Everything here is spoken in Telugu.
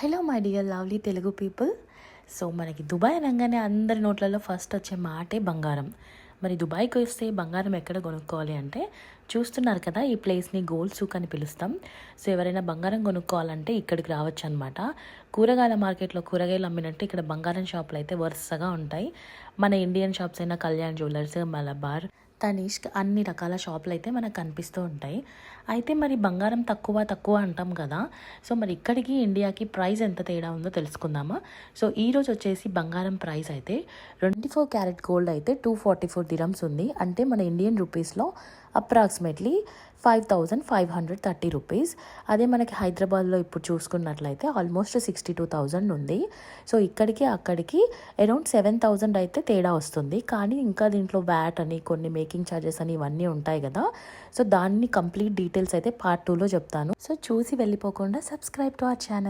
Hello my dear lovely Telugu people. So మనకి దుబాయ్ అనగానే అందరి నోట్లలో ఫస్ట్ వచ్చే మాటే బంగారం. మరి దుబాయ్కి వస్తే బంగారం ఎక్కడ కొనుక్కోవాలి అంటే చూస్తున్నారు కదా, ఈ ప్లేస్ని గోల్డ్ సూక్ అని పిలుస్తాం. సో ఎవరైనా బంగారం కొనుక్కోవాలంటే ఇక్కడికి రావచ్చు అనమాట. కూరగాయల మార్కెట్లో కూరగాయలు అమ్మినట్టు ఇక్కడ బంగారం షాపులు అయితే వరుసగా ఉంటాయి. మన ఇండియన్ షాప్స్ అయినా కళ్యాణ్ జ్యువెలర్స్, మలబార్, తనీష్క్, అన్ని రకాల షాపులు అయితే మనకు కనిపిస్తూ ఉంటాయి. అయితే మరి బంగారం తక్కువ అంటాం కదా. సో మరి ఇక్కడికి ఇండియాకి ప్రైస్ ఎంత తేడా ఉందో తెలుసుకుందామా. సో ఈరోజు వచ్చేసి బంగారం ప్రైస్ అయితే 24 క్యారెట్ గోల్డ్ అయితే 244 దిరమ్స్ ఉంది. అంటే మన ఇండియన్ రూపీస్లో అప్రాక్సిమేట్లీ 5530 రూపీస్. అదే మనకి హైదరాబాద్లో ఇప్పుడు చూసుకున్నట్లయితే ఆల్మోస్ట్ 62,000 ఉంది. సో ఇక్కడికి అక్కడికి అరౌండ్ 7,000 అయితే తేడా వస్తుంది. కానీ ఇంకా దీంట్లో వ్యాట్ అని, కొన్ని మేకింగ్ ఛార్జెస్ అని ఇవన్నీ ఉంటాయి కదా. సో దాన్ని కంప్లీట్ డీటెయిల్స్ అయితే పార్ట్ 2లో చెప్తాను. సో చూసి వెళ్ళిపోకుండా సబ్స్క్రైబ్ టు అవర్ ఛానల్.